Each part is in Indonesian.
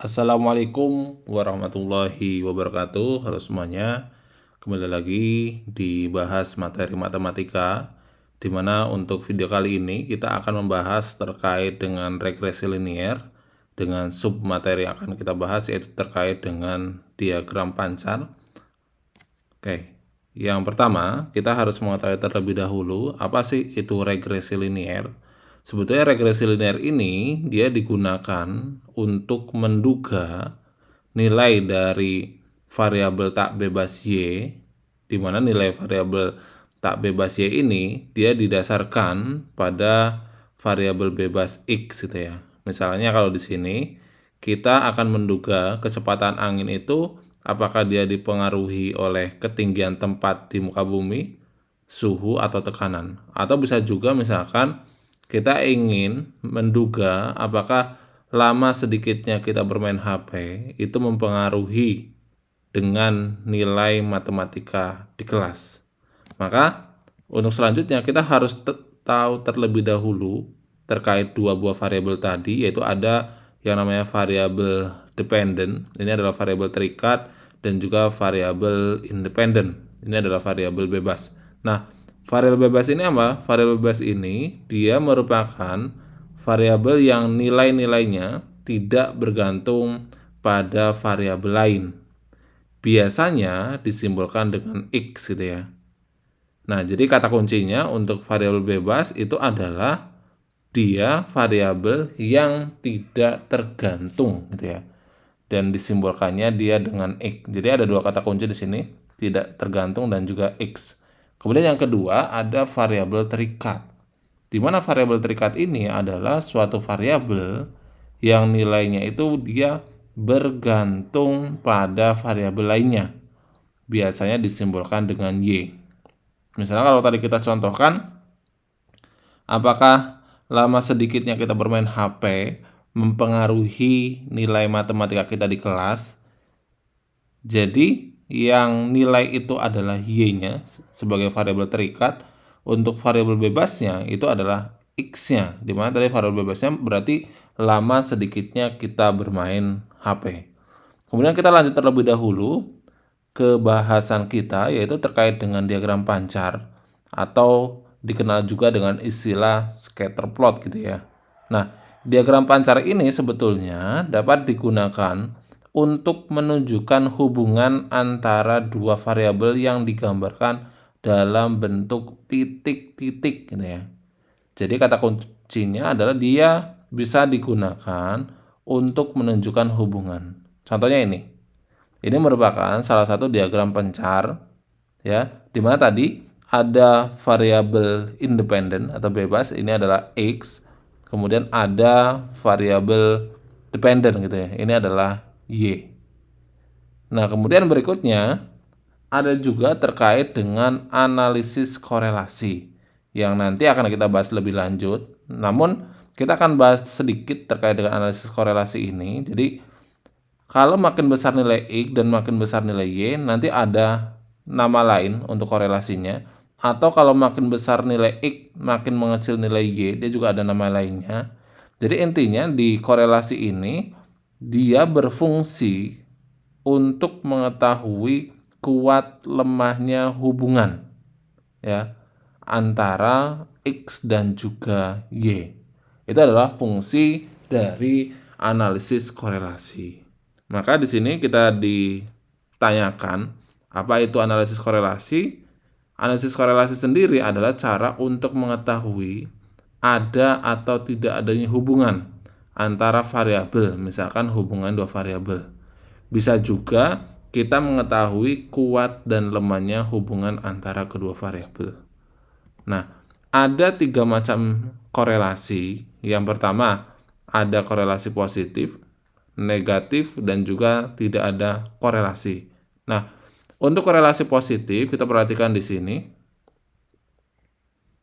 Assalamualaikum warahmatullahi wabarakatuh. Halo semuanya. Kembali lagi dibahas materi matematika, di mana untuk video kali ini kita akan membahas terkait dengan regresi linier dengan sub materi yang akan kita bahas yaitu terkait dengan diagram pancar. Oke. Yang pertama, kita harus mengetahui terlebih dahulu apa sih itu regresi linier. Sebetulnya regresi linear ini dia digunakan untuk menduga nilai dari variabel tak bebas Y, di mana nilai variabel tak bebas Y ini dia didasarkan pada variabel bebas X gitu ya. Misalnya kalau di sini kita akan menduga kecepatan angin itu apakah dia dipengaruhi oleh ketinggian tempat di muka bumi, suhu atau tekanan. Atau bisa juga misalkan kita ingin menduga apakah lama sedikitnya kita bermain HP itu mempengaruhi dengan nilai matematika di kelas. Maka untuk selanjutnya kita harus tahu terlebih dahulu terkait dua buah variabel tadi, yaitu ada yang namanya variabel dependent, ini adalah variabel terikat, dan juga variabel independent, ini adalah variabel bebas. Nah, variabel bebas ini apa? Variabel bebas ini dia merupakan variabel yang nilai-nilainya tidak bergantung pada variabel lain. Biasanya disimbolkan dengan X gitu ya. Nah, jadi kata kuncinya untuk variabel bebas itu adalah dia variabel yang tidak tergantung gitu ya. Dan disimbolkannya dia dengan X. Jadi ada dua kata kunci di sini, tidak tergantung dan juga X. Kemudian yang kedua ada variabel terikat. Di mana variabel terikat ini adalah suatu variabel yang nilainya itu dia bergantung pada variabel lainnya. Biasanya disimbolkan dengan Y. Misalnya kalau tadi kita contohkan, apakah lama sedikitnya kita bermain HP mempengaruhi nilai matematika kita di kelas? Jadi yang nilai itu adalah Y-nya sebagai variabel terikat. Untuk variabel bebasnya itu adalah X-nya, di mana tadi variabel bebasnya berarti lama sedikitnya kita bermain HP. Kemudian kita lanjut terlebih dahulu ke bahasan kita, yaitu terkait dengan diagram pancar atau dikenal juga dengan istilah scatter plot gitu ya. Nah, diagram pancar ini sebetulnya dapat digunakan untuk menunjukkan hubungan antara dua variabel yang digambarkan dalam bentuk titik-titik gitu ya. Jadi kata kuncinya adalah dia bisa digunakan untuk menunjukkan hubungan. Contohnya ini. Ini merupakan salah satu diagram pencar ya, di mana tadi ada variabel independen atau bebas, ini adalah X. Kemudian ada variabel dependen gitu ya. Ini adalah Y. Nah, kemudian berikutnya ada juga terkait dengan analisis korelasi yang nanti akan kita bahas lebih lanjut. Namun, kita akan bahas sedikit terkait dengan analisis korelasi ini. Jadi, kalau makin besar nilai X dan makin besar nilai Y, nanti ada nama lain untuk korelasinya. Atau kalau makin besar nilai X, makin mengecil nilai Y, dia juga ada nama lainnya. Jadi intinya di korelasi ini, dia berfungsi untuk mengetahui kuat lemahnya hubungan ya antara X dan juga Y. Itu adalah fungsi dari analisis korelasi. Maka di sini kita ditanyakan apa itu analisis korelasi? Analisis korelasi sendiri adalah cara untuk mengetahui ada atau tidak adanya hubungan antara variabel, misalkan hubungan dua variabel. Bisa juga kita mengetahui kuat dan lemahnya hubungan antara kedua variabel. Nah, ada tiga macam korelasi. Yang pertama, ada korelasi positif, negatif, dan juga tidak ada korelasi. Nah, untuk korelasi positif, kita perhatikan di sini.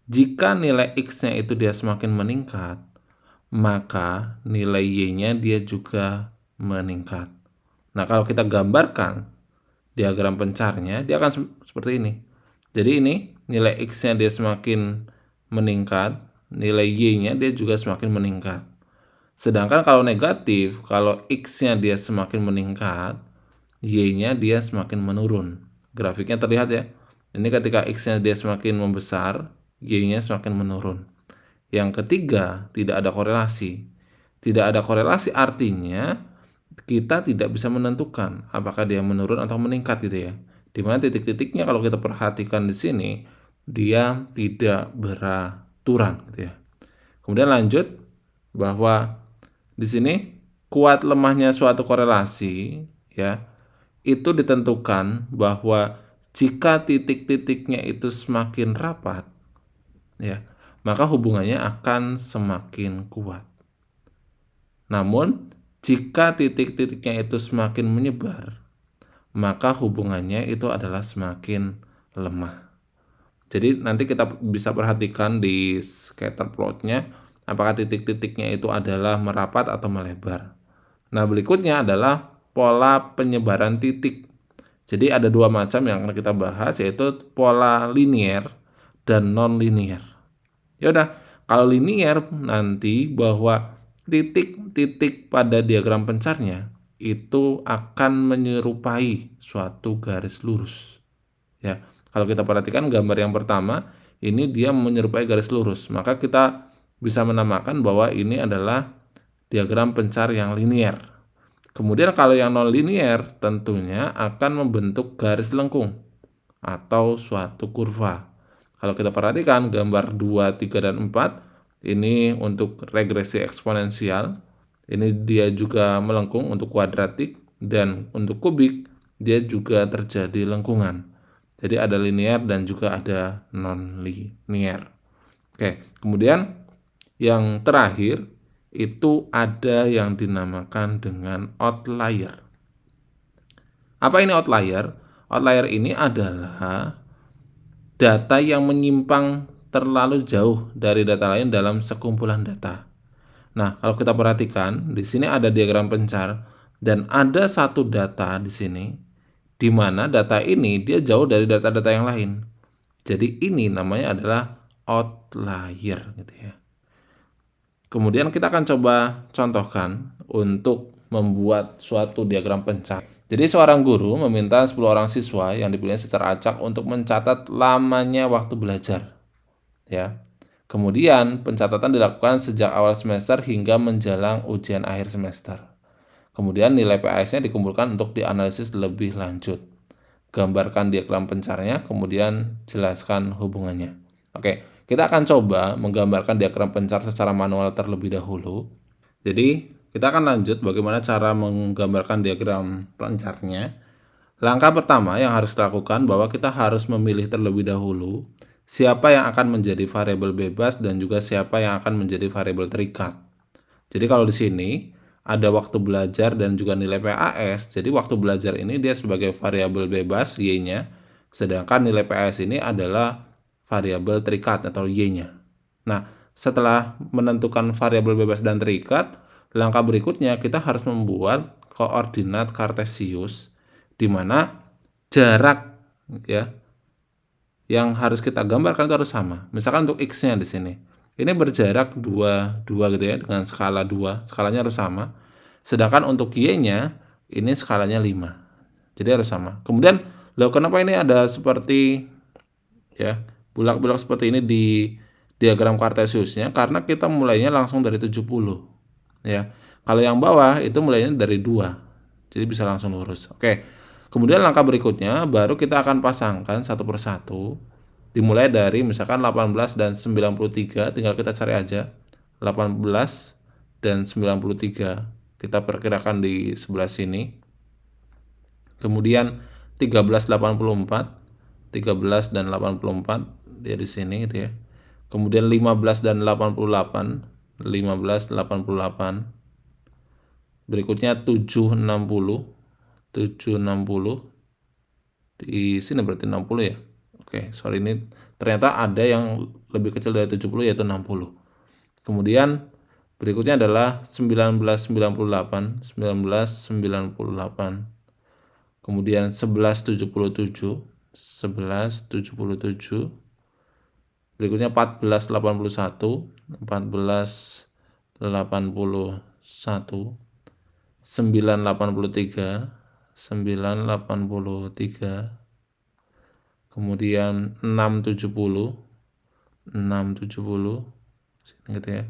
Jika nilai X-nya itu dia semakin meningkat, maka nilai Y-nya dia juga meningkat. Nah, kalau kita gambarkan diagram pencarnya, dia akan seperti ini. Jadi ini nilai X-nya dia semakin meningkat, nilai Y-nya dia juga semakin meningkat. Sedangkan kalau negatif, kalau X-nya dia semakin meningkat, Y-nya dia semakin menurun. Grafiknya terlihat ya. Ini ketika X-nya dia semakin membesar, Y-nya semakin menurun. Yang ketiga, tidak ada korelasi. Tidak ada korelasi artinya kita tidak bisa menentukan apakah dia menurun atau meningkat gitu ya. Dimana titik-titiknya kalau kita perhatikan di sini, dia tidak beraturan gitu ya. Kemudian lanjut bahwa di sini kuat lemahnya suatu korelasi ya itu ditentukan bahwa jika titik-titiknya itu semakin rapat ya, maka hubungannya akan semakin kuat. Namun jika titik-titiknya itu semakin menyebar, maka hubungannya itu adalah semakin lemah. Jadi nanti kita bisa perhatikan di scatter plotnya apakah titik-titiknya itu adalah merapat atau melebar. Nah, berikutnya adalah pola penyebaran titik. Jadi ada dua macam yang akan kita bahas, yaitu pola linier dan non-linier. Ya udah, kalau linier nanti bahwa titik-titik pada diagram pencarnya itu akan menyerupai suatu garis lurus. Ya, kalau kita perhatikan gambar yang pertama, ini dia menyerupai garis lurus. Maka kita bisa menamakan bahwa ini adalah diagram pencar yang linier. Kemudian kalau yang non-linier tentunya akan membentuk garis lengkung atau suatu kurva. Kalau kita perhatikan gambar 2, 3, dan 4, ini untuk regresi eksponensial. Ini dia juga melengkung untuk kuadratik, dan untuk kubik dia juga terjadi lengkungan. Jadi ada linier dan juga ada non-linier. Oke, kemudian yang terakhir itu ada yang dinamakan dengan outlier. Apa ini outlier? Outlier ini adalah data yang menyimpang terlalu jauh dari data lain dalam sekumpulan data. Nah, kalau kita perhatikan, di sini ada diagram pencar dan ada satu data di sini di mana data ini dia jauh dari data-data yang lain. Jadi ini namanya adalah outlier gitu ya. Kemudian kita akan coba contohkan untuk membuat suatu diagram pencar. Jadi seorang guru meminta 10 orang siswa yang dipilih secara acak untuk mencatat lamanya waktu belajar. Ya. Kemudian pencatatan dilakukan sejak awal semester hingga menjelang ujian akhir semester. Kemudian nilai PAS-nya dikumpulkan untuk dianalisis lebih lanjut. Gambarkan diagram pencarnya, kemudian jelaskan hubungannya. Oke, kita akan coba menggambarkan diagram pencar secara manual terlebih dahulu. Jadi, kita akan lanjut bagaimana cara menggambarkan diagram pencarnya. Langkah pertama yang harus dilakukan bahwa kita harus memilih terlebih dahulu siapa yang akan menjadi variabel bebas dan juga siapa yang akan menjadi variabel terikat. Jadi kalau di sini ada waktu belajar dan juga nilai PAS. Jadi waktu belajar ini dia sebagai variabel bebas Y-nya, sedangkan nilai PAS ini adalah variabel terikat atau Y-nya. Nah, setelah menentukan variabel bebas dan terikat, langkah berikutnya kita harus membuat koordinat kartesius di mana jarak ya yang harus kita gambarkan itu harus sama. Misalkan untuk X-nya di sini. Ini berjarak 2 gitu ya dengan skala 2. Skalanya harus sama. Sedangkan untuk Y-nya ini skalanya 5. Jadi harus sama. Kemudian loh kenapa ini ada seperti ya bulak-bulak seperti ini di diagram kartesiusnya? Karena kita mulainya langsung dari 70 ya. Kalau yang bawah itu mulainya dari 2. Jadi bisa langsung lurus. Oke. Kemudian langkah berikutnya baru kita akan pasangkan satu persatu. Dimulai dari misalkan 18 dan 93, tinggal kita cari aja. 18 dan 93 kita perkirakan di sebelah sini. Kemudian 1384, 13 dan 84 dia di sini gitu ya. Kemudian 15 dan 88, 15 88. Berikutnya 760, 760 di sini berarti 60 ya. Oke, sorry ini ternyata ada yang lebih kecil dari 70 yaitu 60. Kemudian berikutnya adalah 1998, 1998. Kemudian 1177, 1177. Berikutnya 1481, 1481. 81, 983, 983, kemudian 670, 670, gitu ya.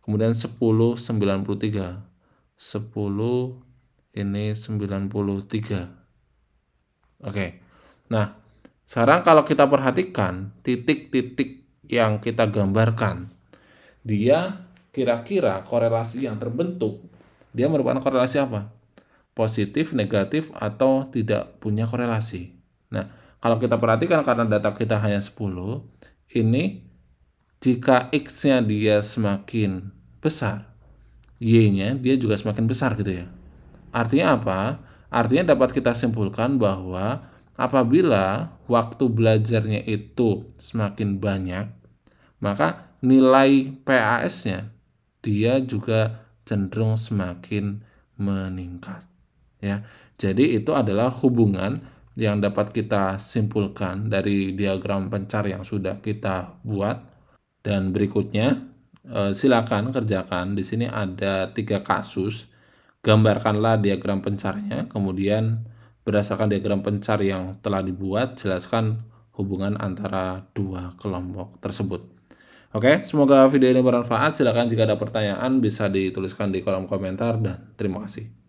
Kemudian 1093, 10 ini 93. Oke. Nah, sekarang kalau kita perhatikan titik-titik yang kita gambarkan, dia kira-kira korelasi yang terbentuk, dia merupakan korelasi apa? Positif, negatif, atau tidak punya korelasi. Nah, kalau kita perhatikan karena data kita hanya 10, ini jika X-nya dia semakin besar, Y-nya dia juga semakin besar gitu ya. Artinya apa? Artinya dapat kita simpulkan bahwa apabila waktu belajarnya itu semakin banyak, maka nilai PAS-nya dia juga cenderung semakin meningkat. Ya, jadi itu adalah hubungan yang dapat kita simpulkan dari diagram pencar yang sudah kita buat. Dan berikutnya, silakan kerjakan. Di sini ada 3 kasus. Gambarkanlah diagram pencarnya, kemudian berdasarkan diagram pencar yang telah dibuat, jelaskan hubungan antara dua kelompok tersebut. Oke, semoga video ini bermanfaat. Silakan jika ada pertanyaan bisa dituliskan di kolom komentar dan terima kasih.